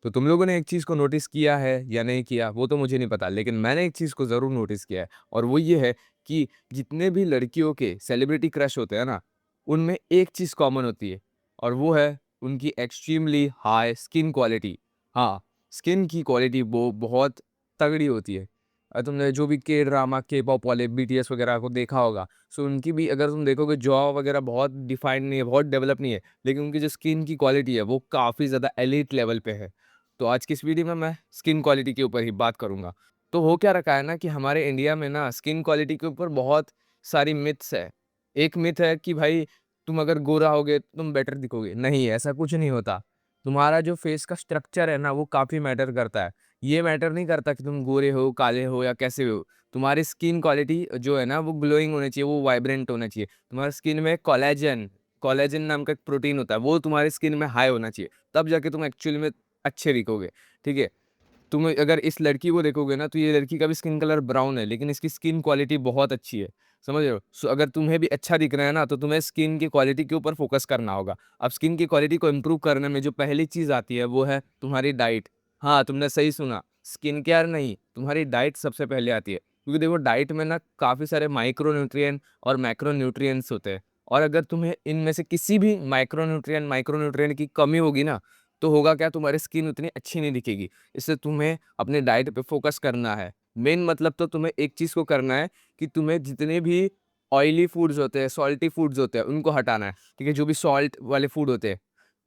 तो तुम लोगों ने एक चीज़ को नोटिस किया है या नहीं किया वो तो मुझे नहीं पता, लेकिन मैंने एक चीज़ को ज़रूर नोटिस किया है और वो ये है कि जितने भी लड़कियों के सेलिब्रिटी क्रश होते हैं ना, उनमें एक चीज़ कॉमन होती है और वो है उनकी एक्सट्रीमली हाई स्किन क्वालिटी। हाँ, स्किन की क्वालिटी वो बहुत तगड़ी होती है। तुमने जो भी के ड्रामा, के-पॉप वाले बीटीएस वगैरह को देखा होगा, सो उनकी भी अगर तुम देखोगे जॉ वगैरह बहुत डिफाइंड नहीं है, बहुत डेवलप नहीं है, लेकिन उनकी जो स्किन की क्वालिटी है वो काफ़ी ज़्यादा एलीट लेवल पे है। तो आज की इस वीडियो में मैं स्किन क्वालिटी के ऊपर ही बात करूँगा। तो हो क्या रखा है ना कि हमारे इंडिया में ना स्किन क्वालिटी के ऊपर बहुत सारी मिथ्स है। एक मिथ है कि भाई तुम अगर गोरा होगे तो तुम बेटर दिखोगे। नहीं, ऐसा कुछ नहीं होता। तुम्हारा जो फेस का स्ट्रक्चर है ना वो काफ़ी मैटर करता है। ये मैटर नहीं करता कि तुम गोरे हो, काले हो या कैसे हो। तुम्हारी स्किन क्वालिटी जो है ना वो ग्लोइंग होनी चाहिए, वो वाइब्रेंट होना चाहिए। तुम्हारे स्किन में कोलेजन कोलेजन नाम का एक प्रोटीन होता है, वो तुम्हारी स्किन में हाई होना चाहिए। तब जाके तुम एक्चुअली में अच्छे दिखोगे, ठीक है? तुम अगर इस लड़की को देखोगे ना तो ये लड़की का भी स्किन कलर ब्राउन है, लेकिन इसकी स्किन क्वालिटी बहुत अच्छी है, समझ रहे हो? सो अगर तुम्हें भी अच्छा दिखना है ना तो तुम्हें स्किन की क्वालिटी के ऊपर फोकस करना होगा। अब स्किन की क्वालिटी को इम्प्रूव करने में जो पहली चीज़ आती है वो है तुम्हारी डाइट। हाँ, तुमने सही सुना, स्किन केयर नहीं, तुम्हारी डाइट सबसे पहले आती है। क्योंकि देखो डाइट में ना काफ़ी सारे माइक्रो न्यूट्रिएंट और मैक्रो न्यूट्रिएंट्स होते हैं और अगर तुम्हें इनमें से किसी भी माइक्रो न्यूट्रिएंट की कमी होगी ना, तो होगा क्या, तुम्हारी स्किन उतनी अच्छी नहीं दिखेगी। इससे तुम्हें अपने डाइट पे फोकस करना है। मेन मतलब तो तुम्हें एक चीज़ को करना है कि तुम्हें जितने भी ऑयली फूड्स होते हैं, सॉल्टी फूड्स होते हैं, उनको हटाना है, ठीक है? जो भी सॉल्ट वाले फूड होते हैं,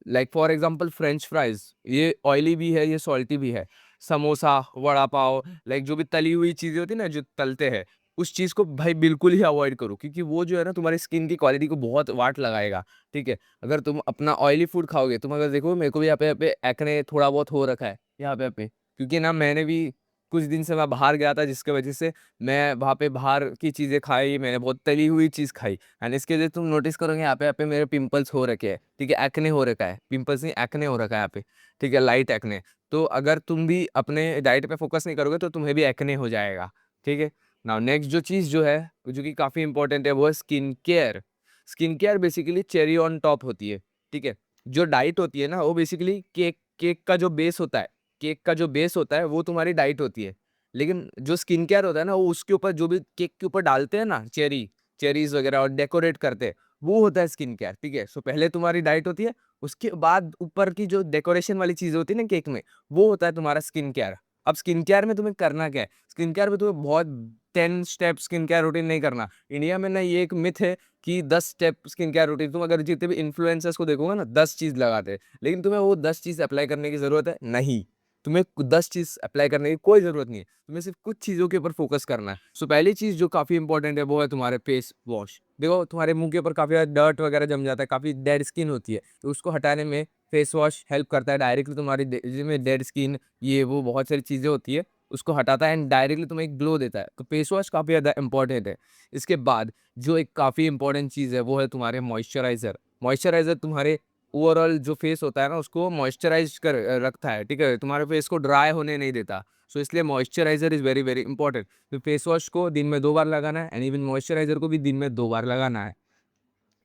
like for example French fries, ये ऑयली भी है, ये सॉल्टी भी है। समोसा, वड़ा पाव, लाइक जो भी तली हुई चीज़ें होती हैं ना, जो तलते हैं, उस चीज़ को भाई बिल्कुल ही अवॉइड करो क्योंकि वो जो है ना तुम्हारी स्किन की क्वालिटी को बहुत वाट लगाएगा, ठीक है? अगर तुम अपना ऑयली फूड खाओगे, तुम अगर देखो मेरे को भी यहाँ पे एक्ने थोड़ा बहुत हो रखा है, यहाँ पे। क्योंकि ना मैंने भी कुछ दिन से मैं बाहर गया था जिसकी वजह से मैं वहाँ पे बाहर की चीज़ें खाई, मैंने बहुत तली हुई चीज़ खाई एंड इसके वजह से तुम नोटिस करोगे यहाँ पे मेरे पिंपल्स हो रखे हैं, ठीक है? एक्ने हो रखा है, पिंपल्स नहीं एक्ने हो रखा है यहाँ पे, ठीक है? Light acne. तो अगर तुम भी अपने डाइट पे फोकस नहीं करोगे तो तुम्हें भी एक्ने हो जाएगा, ठीक है? नाउ नेक्स्ट जो चीज़ जो है, जो कि काफ़ी इंपॉर्टेंट है वो है skin care. Skin care basically cherry on top होती है, ठीक है? जो डाइट होती है ना वो बेसिकली केक केक का जो बेस होता है, केक का जो बेस होता है वो तुम्हारी डाइट होती है। लेकिन जो स्किन केयर होता है ना वो उसके ऊपर जो भी केक के ऊपर डालते हैं ना चेरीज़ वगैरह और डेकोरेट करते हैं, वो होता है स्किन केयर, ठीक है? सो पहले तुम्हारी डाइट होती है, उसके बाद ऊपर की जो डेकोरेशन वाली चीज़ होती है ना केक में, वो होता है तुम्हारा स्किन केयर। अब स्किन केयर में तुम्हें करना क्या है? स्किन केयर में तुम्हें बहुत 10 स्टेप स्किन केयर रूटीन नहीं करना। इंडिया में ना ये एक मिथ है कि 10 स्टेप स्किन केयर रूटीन, तुम अगर जितने भी इन्फ्लुएंसर्स को देखोगे ना 10 चीज़ लगाते हैं, लेकिन तुम्हें वो 10 चीज़ अप्लाई करने की ज़रूरत है? नहीं। तुम्हें 10 चीज़ अप्लाई करने की कोई ज़रूरत नहीं है। तुम्हें सिर्फ़ कुछ चीज़ों के ऊपर फ़ोकस करना है। सो पहली चीज़ जो काफ़ी इंपॉर्टेंट है वो है तुम्हारे फेस वॉश। देखो तुम्हारे मुँह के ऊपर काफ़ी ज़्यादा डर्ट वगैरह जम जाता है, काफ़ी डेड स्किन होती है, तो उसको हटाने में फेस वॉश हेल्प करता है डायरेक्टली तुम्हारी जिसमें डेड स्किन ये वो बहुत सारी चीज़ें होती है, उसको हटाता है एंड डायरेक्टली तुम्हें एक ग्लो देता है। तो फेस वॉश काफ़ी ज़्यादा इंपॉर्टेंट है। इसके बाद जो एक काफ़ी इंपॉर्टेंट चीज़ है वो है तुम्हारे मॉइस्चराइज़र। मॉइस्चराइज़र तुम्हारे ओवरऑल जो फेस होता है ना उसको मॉइस्चराइज़ कर रखता है, ठीक है? तुम्हारे फेस को ड्राई होने नहीं देता। सो इसलिए moisturiser is very, very important. तो फेस वॉश को दिन में 2 बार लगाना है एंड इवन मॉइस्चराइज़र को भी दिन में 2 बार लगाना है।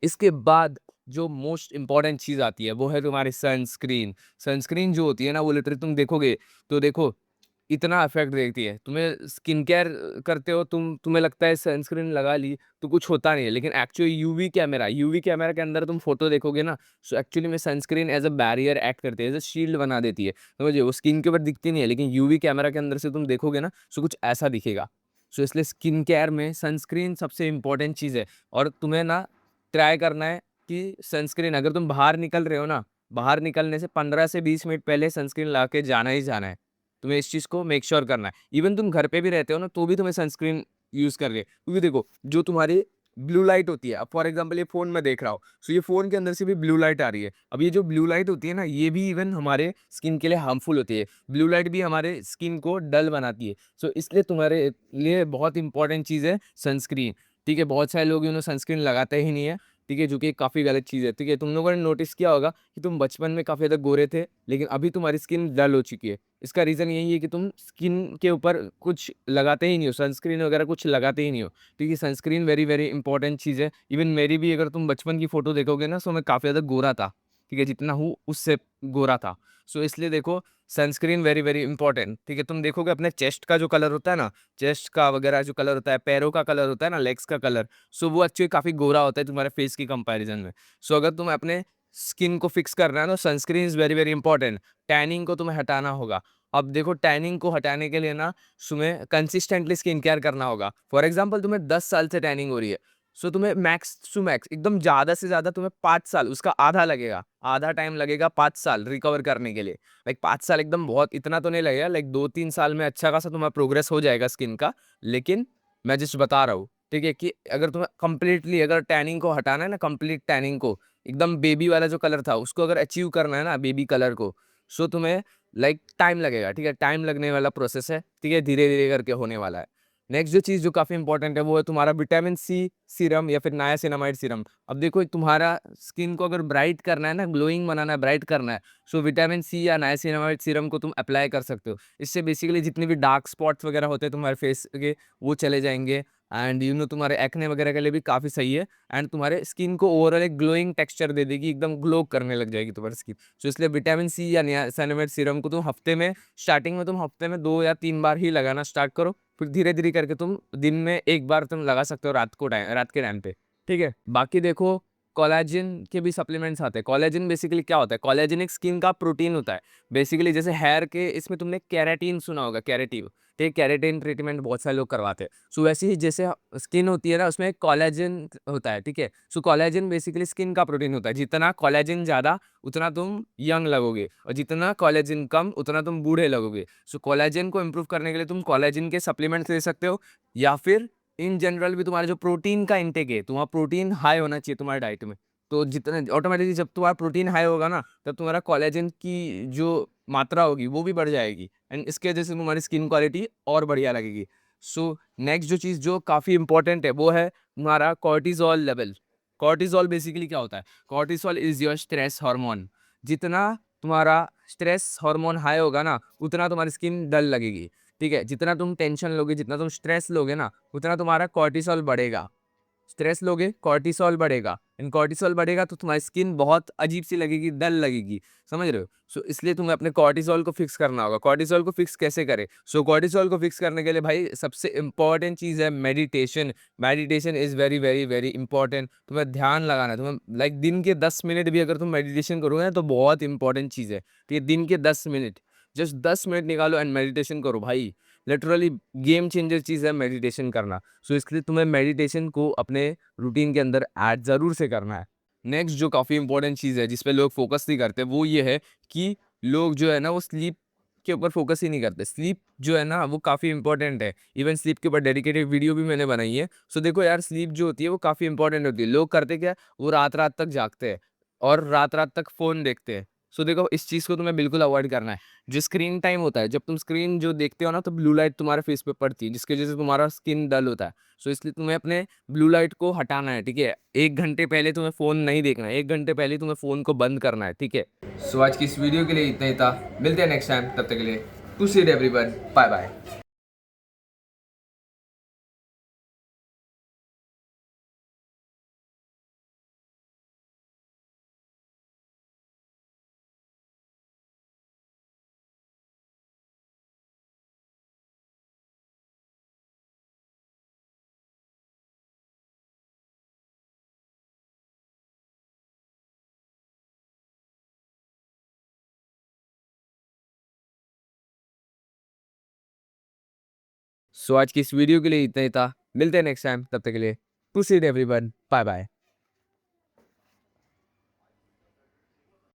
इसके बाद जो मोस्ट इम्पोर्टेंट चीज़ आती है वो है तुम्हारी सनस्क्रीन। सनस्क्रीन जो होती है ना वो लिटरली तुम देखोगे तो देखो इतना इफ़ेक्ट देती है। तुम्हें स्किन केयर करते हो तुम्हें लगता है सनस्क्रीन लगा ली तो कुछ होता नहीं है, लेकिन एक्चुअली यूवी कैमरा के अंदर तुम फ़ोटो देखोगे ना, सो एक्चुअली में sunscreen as a barrier act करती है, एज़ अ शील्ड बना देती है। समझे? वो स्किन के ऊपर दिखती नहीं है, लेकिन यूवी कैमरा के अंदर से तुम देखोगे ना सो कुछ ऐसा दिखेगा। सो इसलिए स्किन केयर में सनस्क्रीन सबसे इम्पोर्टेंट चीज़ है और तुम्हें ना ट्राई करना है कि सनस्क्रीन अगर तुम बाहर निकल रहे हो ना, बाहर निकलने से 15 से 20 मिनट पहले सनस्क्रीन ला के जाना ही जाना है। तुम्हें इस चीज़ को मेक श्योर करना है। इवन तुम घर पे भी रहते हो ना, तो भी तुम्हें सनस्क्रीन यूज़ कर रही है। क्योंकि देखो, जो तुम्हारी ब्लू लाइट होती है, अब फॉर एग्ज़ाम्पल ये फ़ोन मैं देख रहा हूँ, सो ये फ़ोन के अंदर से भी ब्लू लाइट आ रही है। अब ये जो ब्लू लाइट होती है ना, ये भी इवन हमारे स्किन के लिए हार्मफुल होती है। ब्लू लाइट भी हमारे स्किन को डल बनाती है। सो इसलिए तुम्हारे लिए बहुत इंपॉर्टेंट चीज़ है सनस्क्रीन, ठीक है? बहुत सारे लोग सनस्क्रीन लगाते ही नहीं है, ठीक है? जो कि काफ़ी गलत चीज़ है, ठीक है? तुम लोगों ने नोटिस किया होगा कि तुम बचपन में काफ़ी ज़्यादा गोरे थे, लेकिन अभी तुम्हारी स्किन डल हो चुकी है। इसका रीज़न यही है कि तुम स्किन के ऊपर कुछ लगाते ही नहीं हो, सनस्क्रीन वगैरह कुछ लगाते ही नहीं हो, ठीक है? सनस्क्रीन वेरी, वेरी इंपॉर्टेंट चीज़ है। इवन मेरी भी अगर तुम बचपन की फ़ोटो देखोगे ना, सो मैं काफ़ी ज़्यादा गोरा था, ठीक है? जितना हूँ उससे गोरा था। सो इसलिए देखो सनस्क्रीन वेरी वेरी इंपॉर्टेंट, ठीक है। तुम देखोगे अपने चेस्ट का जो कलर होता है ना, चेस्ट का वगैरह जो कलर होता है, पैरों का कलर होता है ना, लेग्स का कलर, सो वो एक्चुअली काफ़ी गोरा होता है तुम्हारे फेस की कंपैरिजन में। सो अगर तुम अपने स्किन को फिक्स करना है ना, sunscreen is very very important. Tanning को तुम्हें हटाना होगा। अब देखो टैनिंग को हटाने के लिए ना तुम्हें कंसिस्टेंटली स्किन केयर करना होगा। फॉर एग्जांपल तुम्हें 10 साल से टैनिंग हो रही है, सो तुम्हें मैक्स टू मैक्स एकदम ज़्यादा से ज़्यादा तुम्हें 5 साल, उसका आधा लगेगा, आधा टाइम लगेगा 5 साल रिकवर करने के लिए। लाइक 5 साल एकदम बहुत इतना तो नहीं लगेगा, लाइक 2-3 साल में अच्छा खासा तुम्हारा प्रोग्रेस हो जाएगा स्किन का। लेकिन मैं जस्ट बता रहा हूँ, ठीक है, कि अगर तुम्हें कंप्लीटली अगर टैनिंग को हटाना है ना, कंप्लीट टैनिंग को, एकदम बेबी वाला जो कलर था उसको अगर अचीव करना है ना, बेबी कलर को, सो तुम्हें लाइक टाइम लगेगा, ठीक है, टाइम लगने वाला प्रोसेस है, ठीक है, धीरे-धीरे करके होने वाला है। नेक्स्ट जो चीज़ जो काफ़ी इंपॉर्टेंट है वो है तुम्हारा विटामिन सी सीरम या फिर नायासिनामाइड सीरम। अब देखो तुम्हारा स्किन को अगर ब्राइट करना है ना, ग्लोइंग बनाना है, ब्राइट करना है, सो विटामिन सी या नायासिनामाइड सीरम को तुम अप्लाई कर सकते हो। इससे बेसिकली जितने भी डार्क स्पॉट्स वगैरह होते हैं तुम्हारे फेस के, वो चले जाएँगे। एंड तुम्हारे एक्ने वगैरह के लिए भी काफ़ी सही है। एंड तुम्हारे स्किन को ओवरऑल एक ग्लोइंग टेक्सचर दे देगी, एकदम ग्लो करने लग जाएगी तुम्हारी स्किन। सो इसलिए विटामिन सी या नियासिनामाइड सीरम को तुम हफ्ते में, स्टार्टिंग में तुम हफ्ते में 2 या 3 बार ही लगाना स्टार्ट करो। फिर धीरे-धीरे करके तुम दिन में 1 बार तुम लगा सकते हो रात के टाइम पे, ठीक है? बाकी देखो कोलेजन के भी सप्लीमेंट्स आते हैं। कोलेजन बेसिकली क्या होता है? कोलेजन एक स्किन का प्रोटीन होता है। बेसिकली जैसे हेयर के इसमें तुमने केराटिन सुना होगा, केराटिव, ठीक है? केराटिन ट्रीटमेंट बहुत सारे लोग करवाते हैं। सो वैसे ही जैसे स्किन होती है ना, उसमें कोलेजन होता है, ठीक है? सो कोलेजन बेसिकली स्किन का प्रोटीन होता है। जितना कोलेजन ज़्यादा उतना तुम यंग लगोगे और जितना कोलेजन कम उतना तुम बूढ़े लगोगे। सो कोलेजन को इम्प्रूव करने के लिए तुम कोलेजन के सप्लीमेंट्स ले सकते हो, या फिर इन जनरल भी तुम्हारा जो प्रोटीन का इंटेक है, तुम्हारा प्रोटीन हाई होना चाहिए तुम्हारे डाइट में। तो जितना ऑटोमेटिकली जब तुम्हारा प्रोटीन हाई होगा ना, तब तुम्हारा कोलेजन की जो मात्रा होगी वो भी बढ़ जाएगी एंड इसकी वजह से तुम्हारी स्किन क्वालिटी और बढ़िया लगेगी। सो नेक्स्ट जो चीज़ जो काफ़ी इंपॉर्टेंट है वो है तुम्हारा कॉर्टिसोल लेवल। कॉर्टिसोल बेसिकली क्या होता है? Cortisol is your stress hormone. जितना तुम्हारा स्ट्रेस हार्मोन हाई होगा ना, उतना तुम्हारी स्किन डल लगेगी, ठीक है? जितना तुम टेंशन लोगे, जितना तुम स्ट्रेस लोगे ना, उतना तुम्हारा कॉर्टिसोल बढ़ेगा। स्ट्रेस लोगे, कॉर्टिसोल बढ़ेगा एंड कॉर्टिसोल बढ़ेगा तो तुम्हारी स्किन बहुत अजीब-सी लगेगी, डल लगेगी, समझ रहे हो? सो इसलिए तुम्हें अपने कॉर्टिसोल को फिक्स करना होगा। कॉर्टिसोल को फिक्स कैसे करें? सो कॉर्टिसोल को फिक्स करने के लिए भाई सबसे इम्पोर्टेंट चीज़ है meditation. Meditation is very, very, very important. तुम्हें ध्यान लगाना है, तुम्हें लाइक दिन के 10 मिनट भी अगर तुम मेडिटेशन करोगे ना तो बहुत इम्पोर्टेंट चीज़ है। ठीक है? दिन के 10 मिनट, जस्ट 10 मिनट निकालो एंड मेडिटेशन करो भाई। लिटरली गेम चेंजर चीज़ है मेडिटेशन करना। सो इसलिए तुम्हें मेडिटेशन को अपने रूटीन के अंदर ऐड ज़रूर से करना है। नेक्स्ट जो काफ़ी इंपॉर्टेंट चीज़ है जिस पे लोग फोकस नहीं करते वो ये है कि लोग जो है ना वो स्लीप के ऊपर फोकस ही नहीं करते। स्लीप जो है ना वो काफ़ी इंपॉर्टेंट है। इवन स्लीप के ऊपर डेडिकेटेड वीडियो भी मैंने बनाई है। सो देखो यार स्लीप जो होती है वो काफ़ी इंपॉर्टेंट होती है। लोग करते क्या है, वो रात-रात तक जागते हैं और रात-रात तक फ़ोन देखते हैं। सो देखो इस चीज़ को तुम्हें बिल्कुल अवॉइड करना है। जो स्क्रीन टाइम होता है, जब तुम स्क्रीन जो देखते हो ना तो ब्लू लाइट तुम्हारे फेस पे पड़ती है जिसकी वज़ह से तुम्हारा स्किन डल होता है। सो इसलिए तुम्हें अपने ब्लू लाइट को हटाना है, ठीक है? 1 घंटे पहले तुम्हें फ़ोन नहीं देखना है, 1 घंटे पहले तुम्हें फ़ोन को बंद करना है, ठीक है? सो आज की इस वीडियो के लिए इतना ही था। मिलते हैं नेक्स्ट टाइम, तब तक के लिए to see everyone, bye bye. So आज की इस वीडियो के लिए इतना ही था। मिलते हैं नेक्स्ट टाइम, तब तक के लिए to see everyone, bye bye.